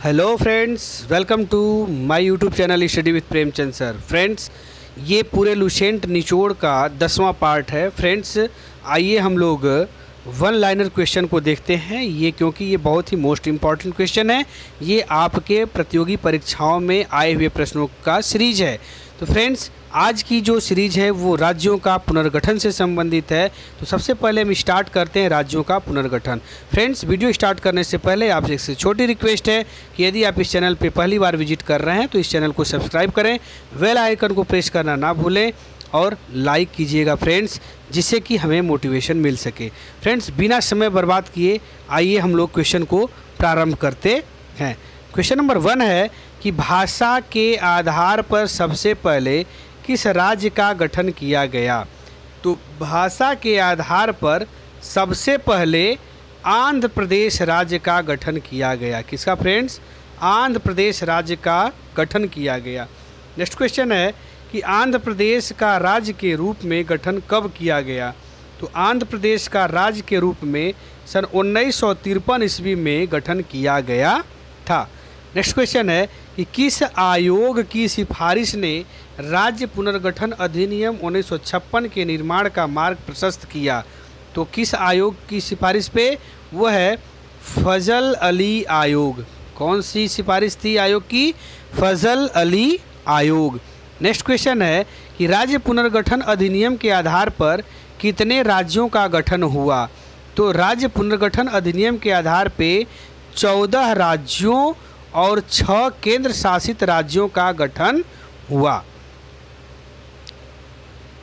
Hello friends, welcome to my YouTube channel study with Premchand sir. Friends, ये पूरे Lucent निचोड़ का 10वां पार्ट है। फ्रेंड्स, आइए हम लोग वन लाइनर क्वेश्चन को देखते हैं। ये क्योंकि ये बहुत ही मोस्ट इम्पॉर्टेंट क्वेश्चन है। ये आपके प्रतियोगी परीक्षाओं में आए हुए प्रश्नों का सीरीज है। तो फ्रेंड्स, आज की जो सीरीज है वो राज्यों का पुनर्गठन से संबंधित है। तो सबसे पहले हम स्टार्ट करते हैं राज्यों का पुनर्गठन। फ्रेंड्स, वीडियो स्टार्ट करने से पहले आपसे एक छोटी रिक्वेस्ट है कि यदि आप इस चैनल पे पहली बार विजिट कर रहे हैं तो इस चैनल को सब्सक्राइब करें, बेल आइकन को प्रेस करना ना भूलें और लाइक कीजिएगा फ्रेंड्स, जिससे कि हमें मोटिवेशन मिल सके। फ्रेंड्स, बिना समय बर्बाद किए आइए हम लोग क्वेश्चन को प्रारंभ करते हैं। क्वेश्चन नंबर 1 है कि भाषा के आधार पर सबसे पहले किस राज्य का गठन किया गया। तो भाषा के आधार पर सबसे पहले आंध्र प्रदेश राज्य का गठन किया गया। किसका फ्रेंड्स? आंध्र प्रदेश राज्य का गठन किया गया। नेक्स्ट क्वेश्चन है कि आंध्र प्रदेश का राज्य के रूप में गठन कब किया गया। तो आंध्र प्रदेश का राज्य के रूप में सन 1953 ईस्वी में गठन किया गया था। नेक्स्ट क्वेश्चन है कि किस आयोग की सिफारिश ने राज्य पुनर्गठन अधिनियम 1956 के निर्माण का मार्ग प्रशस्त किया। तो किस आयोग की सिफारिश पे? वो है फजल अली आयोग। कौन सी सिफारिश थी आयोग की? फजल अली आयोग। नेक्स्ट क्वेश्चन है कि राज्य पुनर्गठन अधिनियम के आधार पर कितने राज्यों का गठन हुआ। तो राज्य पुनर्गठन अधिनियम के आधार पे 14 राज्यों और 6 केंद्र शासित राज्यों का गठन हुआ।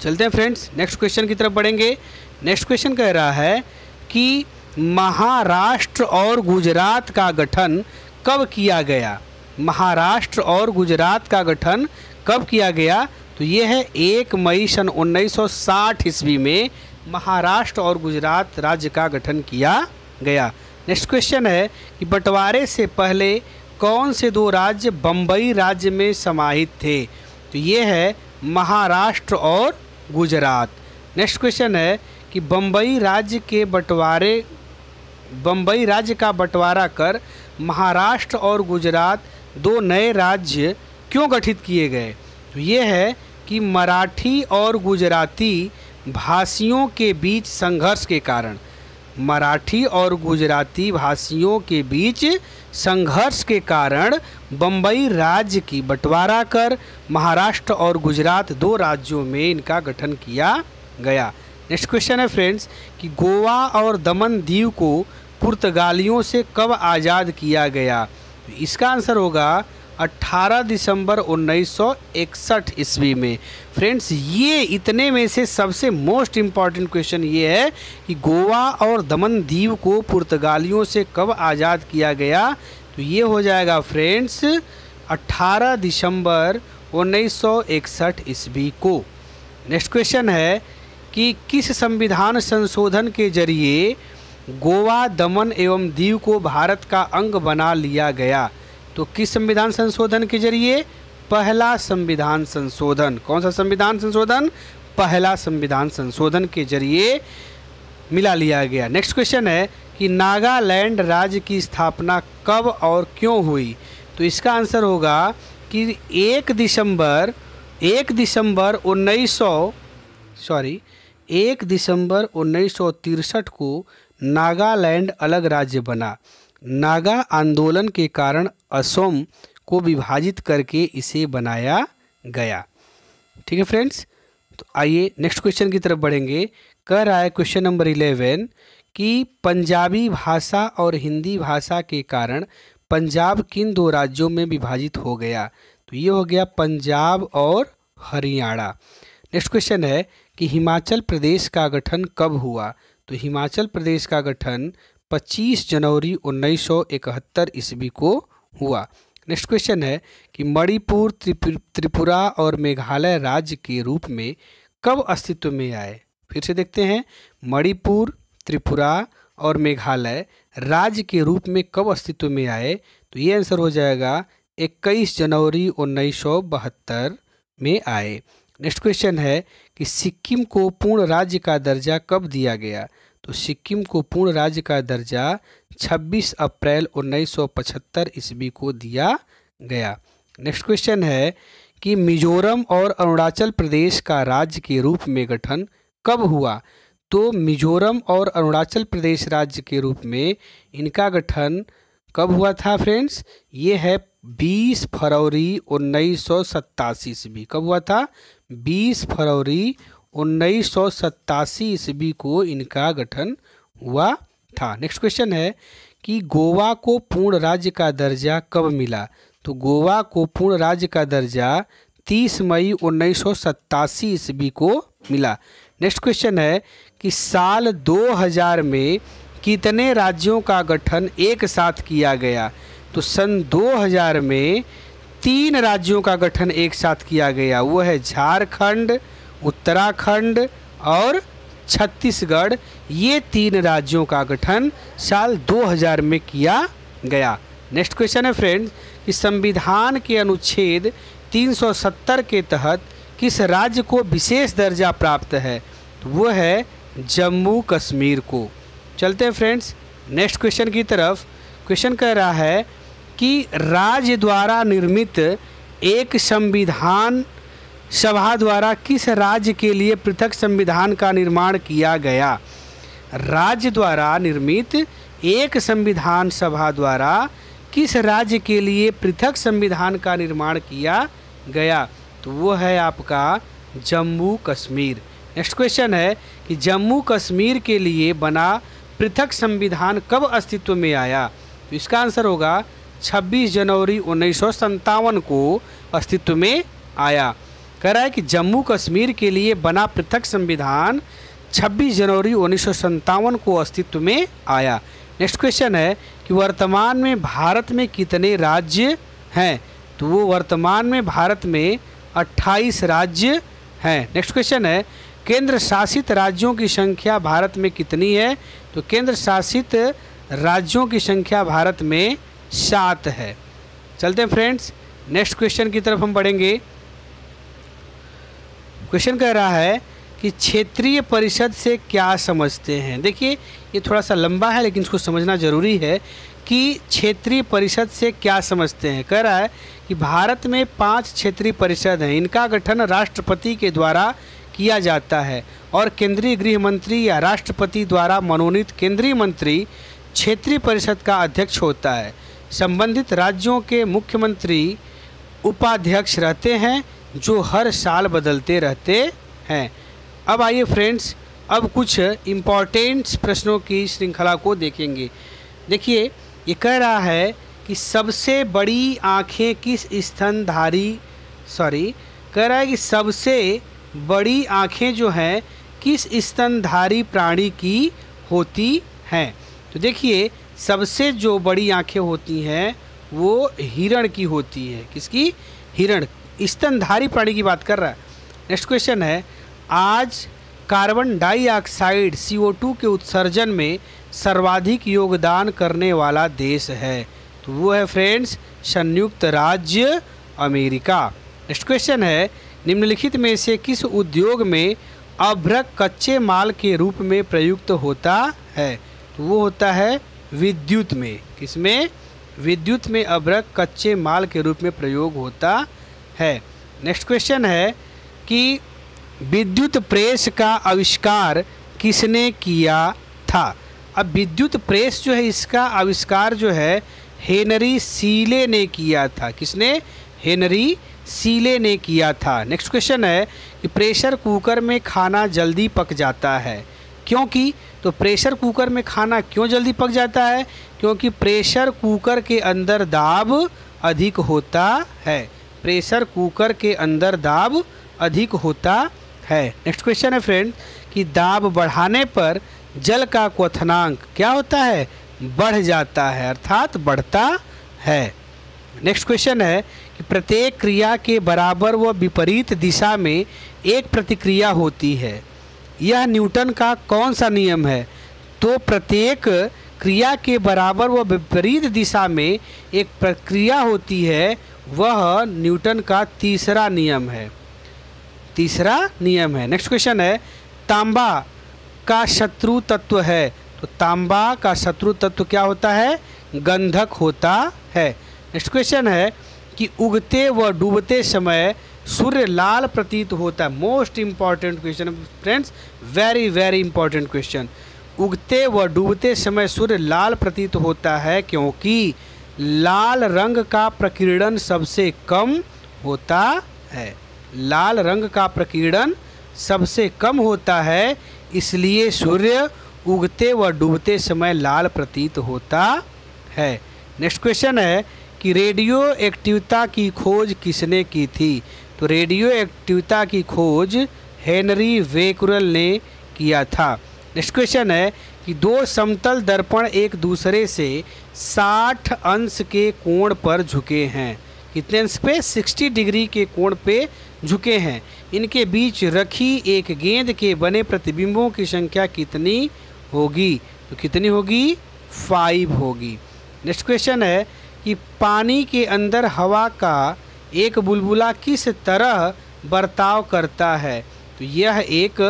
चलते हैं फ्रेंड्स, नेक्स्ट क्वेश्चन की तरफ बढ़ेंगे। नेक्स्ट क्वेश्चन कह रहा है कि महाराष्ट्र और गुजरात का गठन कब किया गया। महाराष्ट्र और गुजरात का गठन कब किया गया? तो ये है 1 मई सन 1960 ईस्वी में महाराष्ट्र और गुजरात राज्य का गठन किया गया। नेक्स्ट क्वेश्चन है कि बंटवारे से पहले कौन से 2 राज्य बम्बई राज्य में समाहित थे। तो ये है महाराष्ट्र और गुजरात। नेक्स्ट क्वेश्चन है कि बम्बई राज्य का बंटवारा कर महाराष्ट्र और गुजरात 2 नए राज्य क्यों गठित किए गए। तो ये है कि मराठी और गुजराती भाषियों के बीच संघर्ष के कारण। मराठी और गुजराती भाषियों के बीच संघर्ष के कारण बम्बई राज्य की बंटवारा कर महाराष्ट्र और गुजरात 2 राज्यों में इनका गठन किया गया। नेक्स्ट क्वेश्चन है फ्रेंड्स कि गोवा और दमन दीव को पुर्तगालियों से कब आज़ाद किया गया। इसका आंसर होगा 18 दिसंबर 1961 ईस्वी में। फ्रेंड्स, ये इतने में से सबसे मोस्ट इम्पॉर्टेंट क्वेश्चन ये है कि गोवा और दमन दीव को पुर्तगालियों से कब आज़ाद किया गया। तो ये हो जाएगा फ्रेंड्स 18 दिसंबर 1961 ईस्वी को। नेक्स्ट क्वेश्चन है कि किस संविधान संशोधन के जरिए गोवा, दमन एवं दीव को भारत का अंग बना लिया गया। तो किस संविधान संशोधन के जरिए? पहला संविधान संशोधन। कौन सा संविधान संशोधन? पहला संविधान संशोधन के जरिए मिला लिया गया। नेक्स्ट क्वेश्चन है कि नागालैंड राज्य की स्थापना कब और क्यों हुई। तो इसका आंसर होगा कि 1 दिसंबर 1963 को नागालैंड अलग राज्य बना। नागा आंदोलन के कारण असम को विभाजित करके इसे बनाया गया। ठीक है फ्रेंड्स, तो आइए नेक्स्ट क्वेश्चन की तरफ बढ़ेंगे। कह रहा है क्वेश्चन नंबर 11 कि पंजाबी भाषा और हिंदी भाषा के कारण पंजाब किन 2 राज्यों में विभाजित हो गया। तो ये हो गया पंजाब और हरियाणा। नेक्स्ट क्वेश्चन है कि हिमाचल प्रदेश का गठन कब हुआ। तो हिमाचल प्रदेश का गठन 25 जनवरी 1971 ईस्वी को हुआ। नेक्स्ट क्वेश्चन है कि मणिपुर, त्रिपुरा और मेघालय राज्य के रूप में कब अस्तित्व में आए। फिर से देखते हैं, मणिपुर, त्रिपुरा और मेघालय राज्य के रूप में कब अस्तित्व में आए। तो ये आंसर हो जाएगा 21 जनवरी 1972 में आए। नेक्स्ट क्वेश्चन है कि सिक्किम को पूर्ण राज्य का दर्जा कब दिया गया। तो सिक्किम को पूर्ण राज्य का दर्जा 26 अप्रैल 1975 ईस्वी को दिया गया। नेक्स्ट क्वेश्चन है कि मिजोरम और अरुणाचल प्रदेश का राज्य के रूप में गठन कब हुआ? तो मिजोरम और अरुणाचल प्रदेश राज्य के रूप में इनका गठन कब हुआ था फ्रेंड्स? ये है 20 फरवरी 1987 ईस्वी। कब हुआ था? 20 फरवरी 1987 ईस्वी को इनका गठन हुआ था। नेक्स्ट क्वेश्चन है कि गोवा को पूर्ण राज्य का दर्जा कब मिला? तो गोवा को पूर्ण राज्य का दर्जा 30 मई 1987 ईस्वी को मिला। नेक्स्ट क्वेश्चन है कि साल 2000 में कितने राज्यों का गठन एक साथ किया गया? तो सन 2000 में 3 राज्यों का गठन एक साथ किया गया। वो है झारखंड, उत्तराखंड और छत्तीसगढ़। ये 3 राज्यों का गठन साल 2000 में किया गया। नेक्स्ट क्वेश्चन है फ्रेंड्स कि संविधान के अनुच्छेद 370 के तहत किस राज्य को विशेष दर्जा प्राप्त है? तो वो है जम्मू कश्मीर को। चलते हैं फ्रेंड्स नेक्स्ट क्वेश्चन की तरफ। क्वेश्चन कह रहा है कि राज्य द्वारा निर्मित एक संविधान सभा द्वारा किस राज्य के लिए पृथक संविधान का निर्माण किया गया? राज्य द्वारा निर्मित एक संविधान सभा द्वारा किस राज्य के लिए पृथक संविधान का निर्माण किया गया? तो वो है आपका जम्मू कश्मीर। नेक्स्ट क्वेश्चन है कि जम्मू कश्मीर के लिए बना पृथक संविधान कब अस्तित्व में आया? तो इसका आंसर होगा 26 जनवरी 1957 को अस्तित्व में आया। कह रहा है कि जम्मू कश्मीर के लिए बना पृथक संविधान 26 जनवरी 1957 को अस्तित्व में आया। नेक्स्ट क्वेश्चन है कि वर्तमान में भारत में कितने राज्य हैं? तो वो वर्तमान में भारत में 28 राज्य हैं। नेक्स्ट क्वेश्चन है केंद्र शासित राज्यों की संख्या भारत में कितनी है? तो केंद्र शासित राज्यों की संख्या भारत में 7 है। चलते हैं फ्रेंड्स नेक्स्ट क्वेश्चन की तरफ हम बढ़ेंगे। क्वेश्चन कह रहा है कि क्षेत्रीय परिषद से क्या समझते हैं? देखिए ये थोड़ा सा लंबा है लेकिन इसको समझना ज़रूरी है कि क्षेत्रीय परिषद से क्या समझते हैं। कह रहा है कि भारत में 5 क्षेत्रीय परिषद हैं। इनका गठन राष्ट्रपति के द्वारा किया जाता है और केंद्रीय गृह मंत्री या राष्ट्रपति द्वारा मनोनीत केंद्रीय मंत्री क्षेत्रीय परिषद का अध्यक्ष होता है। संबंधित राज्यों के मुख्यमंत्री उपाध्यक्ष रहते हैं जो हर साल बदलते रहते हैं। अब आइए फ्रेंड्स अब कुछ इम्पॉर्टेंट प्रश्नों की श्रृंखला को देखेंगे। देखिए ये कह रहा है कि सबसे बड़ी आँखें किस स्तनधारी कह रहा है कि सबसे बड़ी आँखें जो हैं किस स्तनधारी प्राणी की होती हैं? तो देखिए सबसे जो बड़ी आँखें होती हैं वो हिरण की होती है। किसकी? हिरण। स्तनधारी प्राणी की बात कर रहा है। नेक्स्ट क्वेश्चन है आज कार्बन डाइऑक्साइड CO2 के उत्सर्जन में सर्वाधिक योगदान करने वाला देश है? तो वो है फ्रेंड्स संयुक्त राज्य अमेरिका। नेक्स्ट क्वेश्चन है निम्नलिखित में से किस उद्योग में अभ्रक कच्चे माल के रूप में प्रयुक्त होता है? तो वो होता है विद्युत में। किसमें? विद्युत में अभ्रक कच्चे माल के रूप में प्रयोग होता है। नेक्स्ट क्वेश्चन है कि विद्युत प्रेस का आविष्कार किसने किया था? अब विद्युत प्रेस जो है इसका आविष्कार जो है हेनरी सीले ने किया था। किसने? हेनरी सीले ने किया था। नेक्स्ट क्वेश्चन है कि प्रेशर कुकर में खाना जल्दी पक जाता है क्योंकि? तो प्रेशर कुकर में खाना क्यों जल्दी पक जाता है? क्योंकि प्रेशर कुकर के अंदर दाब अधिक होता है। प्रेशर कुकर के अंदर दाब अधिक होता है। नेक्स्ट क्वेश्चन है फ्रेंड कि दाब बढ़ाने पर जल का क्वथनांक क्या होता है? बढ़ जाता है अर्थात बढ़ता है। नेक्स्ट क्वेश्चन है कि प्रत्येक क्रिया के बराबर व विपरीत दिशा में एक प्रतिक्रिया होती है। यह न्यूटन का कौन सा नियम है? तो प्रत्येक क्रिया के बराबर व विपरीत दिशा में एक प्रक्रिया होती है, वह न्यूटन का तीसरा नियम है। तीसरा नियम है। नेक्स्ट क्वेश्चन है तांबा का शत्रु तत्व है तो तांबा का शत्रु तत्व क्या होता है? गंधक होता है। नेक्स्ट क्वेश्चन है कि उगते व डूबते समय सूर्य लाल प्रतीत होता है। Most important question friends, very very important question. उगते व डूबते समय सूर्य लाल प्रतीत होता है क्योंकि लाल रंग का प्रकीर्णन सबसे कम होता है। लाल रंग का प्रकीर्णन सबसे कम होता है, इसलिए सूर्य उगते व डूबते समय लाल प्रतीत होता है। नेक्स्ट क्वेश्चन है कि रेडियो एक्टिविटी की खोज किसने की थी? तो रेडियो एक्टिविटी की खोज हेनरी बेकरेल ने किया था। नेक्स्ट क्वेश्चन है कि दो समतल दर्पण एक दूसरे से 60 अंश के कोण पर झुके हैं। कितने अंश पे? 60 डिग्री के कोण पे झुके हैं। इनके बीच रखी एक गेंद के बने प्रतिबिंबों की संख्या कितनी होगी? तो कितनी होगी? 5 होगी। नेक्स्ट क्वेश्चन है कि पानी के अंदर हवा का एक बुलबुला किस तरह बर्ताव करता है? तो यह एक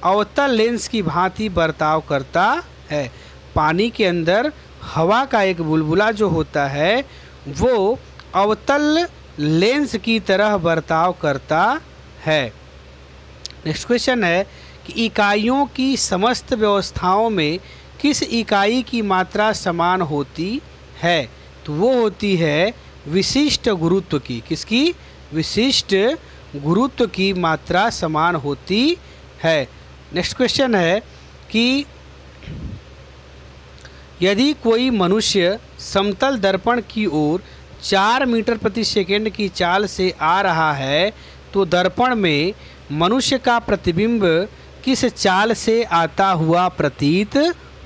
अवतल लेंस की भांति बर्ताव करता है। पानी के अंदर हवा का एक बुलबुला जो होता है वो अवतल लेंस की तरह बर्ताव करता है। नेक्स्ट क्वेश्चन है कि इकाइयों की समस्त व्यवस्थाओं में किस इकाई की मात्रा समान होती है? तो वो होती है विशिष्ट गुरुत्व की। किसकी? विशिष्ट गुरुत्व की मात्रा समान होती है। नेक्स्ट क्वेश्चन है कि यदि कोई मनुष्य समतल दर्पण की ओर 4 मीटर प्रति सेकंड की चाल से आ रहा है तो दर्पण में मनुष्य का प्रतिबिंब किस चाल से आता हुआ प्रतीत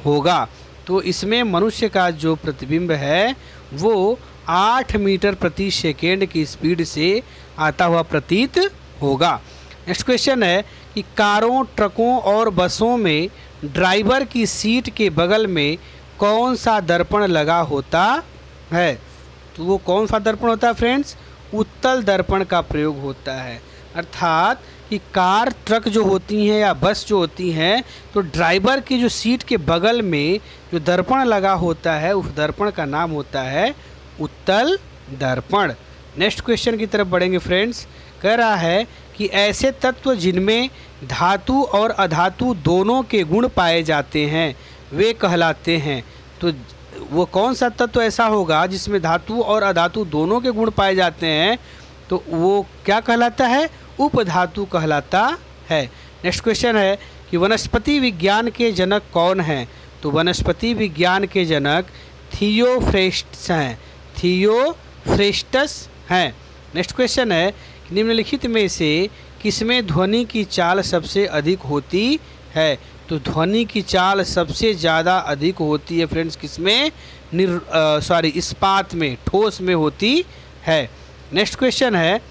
होगा? तो इसमें मनुष्य का जो प्रतिबिंब है वो 8 मीटर प्रति सेकंड की स्पीड से आता हुआ प्रतीत होगा। नेक्स्ट क्वेश्चन है कि कारों, ट्रकों और बसों में ड्राइवर की सीट के बगल में कौन सा दर्पण लगा होता है? तो वो कौन सा दर्पण होता है फ्रेंड्स? उत्तल दर्पण का प्रयोग होता है। अर्थात कि कार, ट्रक जो होती हैं या बस जो होती हैं तो ड्राइवर की जो सीट के बगल में जो दर्पण लगा होता है उस दर्पण का नाम होता है उत्तल दर्पण। नेक्स्ट क्वेश्चन की तरफ बढ़ेंगे फ्रेंड्स। कह रहा है कि ऐसे तत्व जिनमें धातु और अधातु दोनों के गुण पाए जाते हैं वे कहलाते हैं। तो वो कौन सा तत्व ऐसा होगा जिसमें धातु और अधातु दोनों के गुण पाए जाते हैं? तो वो क्या कहलाता है? उपधातु कहलाता है। नेक्स्ट क्वेश्चन है कि वनस्पति विज्ञान के जनक कौन हैं? तो वनस्पति विज्ञान के जनक थियोफ्रेस्टस हैं। थियोफ्रेस्टस हैं। नेक्स्ट क्वेश्चन है कि निम्नलिखित में से किसमें ध्वनि की चाल सबसे अधिक होती है? तो ध्वनि की चाल सबसे ज़्यादा अधिक होती है फ्रेंड्स किसमें? इस्पात में, ठोस में होती है। नेक्स्ट क्वेश्चन है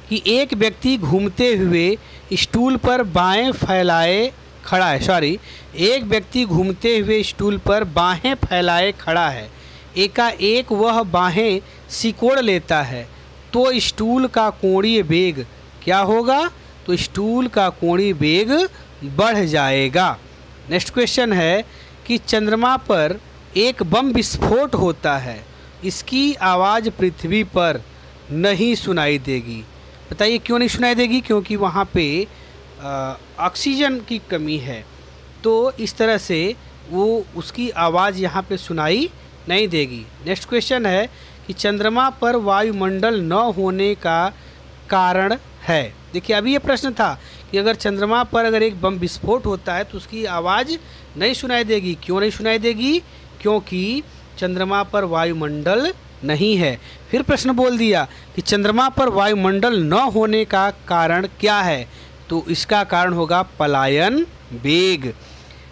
कि एक व्यक्ति घूमते हुए स्टूल पर बाएं फैलाए खड़ा है। एक व्यक्ति घूमते हुए स्टूल पर बाहें फैलाए खड़ा है। एकाएक वह बाहें सिकोड़ लेता है तो स्टूल का कोणीय वेग क्या होगा? तो स्टूल का कोणीय वेग बढ़ जाएगा। नेक्स्ट क्वेश्चन है कि चंद्रमा पर एक बम विस्फोट होता है, इसकी आवाज़ पृथ्वी पर नहीं सुनाई देगी। बताइए क्यों नहीं सुनाई देगी? क्योंकि वहाँ पे ऑक्सीजन की कमी है, तो इस तरह से वो उसकी आवाज़ यहाँ पे सुनाई नहीं देगी। नेक्स्ट क्वेश्चन है कि चंद्रमा पर वायुमंडल न होने का कारण है। देखिए अभी ये प्रश्न था कि अगर चंद्रमा पर अगर एक बम विस्फोट होता है तो उसकी आवाज़ नहीं सुनाई देगी। क्यों नहीं सुनाई देगी? क्योंकि चंद्रमा पर वायुमंडल नहीं है। फिर प्रश्न बोल दिया कि चंद्रमा पर वायुमंडल न होने का कारण क्या है? तो इसका कारण होगा पलायन वेग।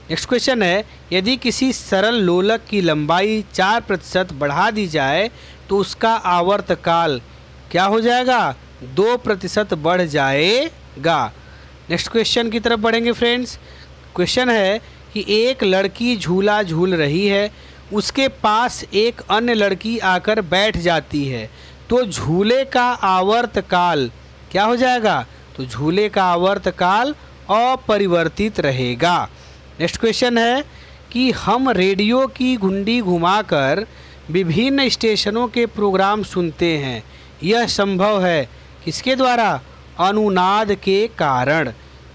नेक्स्ट क्वेश्चन है यदि किसी सरल लोलक की लंबाई 4% बढ़ा दी जाए तो उसका आवर्तकाल क्या हो जाएगा? 2% बढ़ जाएगा। नेक्स्ट क्वेश्चन की तरफ बढ़ेंगे फ्रेंड्स। क्वेश्चन है कि एक लड़की झूला झूल रही है, उसके पास एक अन्य लड़की आकर बैठ जाती है तो झूले का आवर्तकाल क्या हो जाएगा? तो झूले का आवर्तकाल अपरिवर्तित रहेगा। नेक्स्ट क्वेश्चन है कि हम रेडियो की घुंडी घुमाकर विभिन्न स्टेशनों के प्रोग्राम सुनते हैं, यह संभव है किसके द्वारा? अनुनाद के कारण।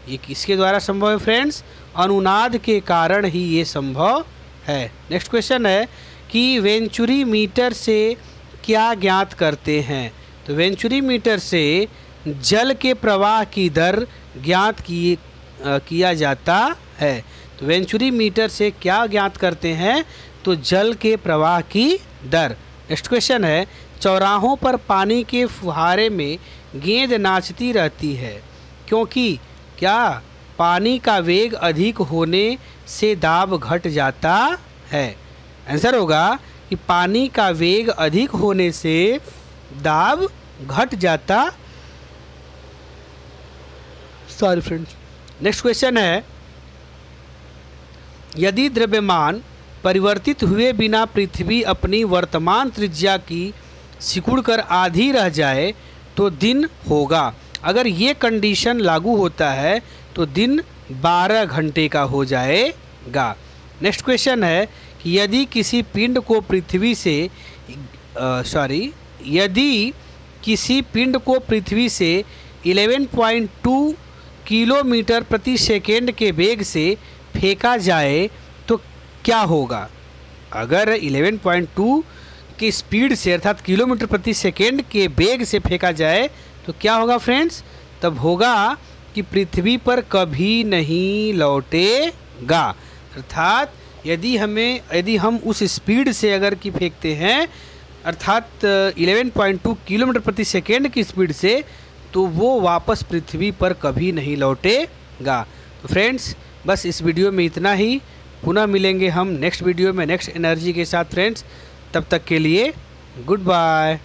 ये किसके द्वारा संभव है फ्रेंड्स? अनुनाद के कारण ही ये संभव है। नेक्स्ट क्वेश्चन है कि वेंचुरी मीटर से क्या ज्ञात करते हैं? तो वेंचुरी मीटर से जल के प्रवाह की दर ज्ञात किया जाता है। तो वेंचुरी मीटर से क्या ज्ञात करते हैं? तो जल के प्रवाह की दर। नेक्स्ट क्वेश्चन है चौराहों पर पानी के फुहारे में गेंद नाचती रहती है क्योंकि क्या? पानी का वेग अधिक होने से दाब घट जाता है। आंसर होगा कि पानी का वेग अधिक होने से दाब घट जाता। Sorry friends. नेक्स्ट क्वेश्चन है यदि द्रव्यमान परिवर्तित हुए बिना पृथ्वी अपनी वर्तमान त्रिज्या की सिकुड़कर आधी रह जाए तो दिन होगा। अगर ये कंडीशन लागू होता है तो दिन 12 घंटे का हो जाएगा। नेक्स्ट क्वेश्चन है कि यदि किसी पिंड को पृथ्वी से यदि किसी पिंड को पृथ्वी से 11.2 किलोमीटर प्रति सेकेंड के वेग से फेंका जाए तो क्या होगा? अगर 11.2 की स्पीड से अर्थात किलोमीटर प्रति सेकेंड के वेग से फेंका जाए तो क्या होगा फ्रेंड्स? तब होगा कि पृथ्वी पर कभी नहीं लौटेगा। अर्थात यदि हम उस स्पीड से अगर कि फेंकते हैं अर्थात 11.2 किलोमीटर प्रति सेकेंड की स्पीड से, तो वो वापस पृथ्वी पर कभी नहीं लौटेगा। तो फ्रेंड्स बस इस वीडियो में इतना ही। पुनः मिलेंगे हम नेक्स्ट वीडियो में नेक्स्ट एनर्जी के साथ फ्रेंड्स। तब तक के लिए गुड बाय।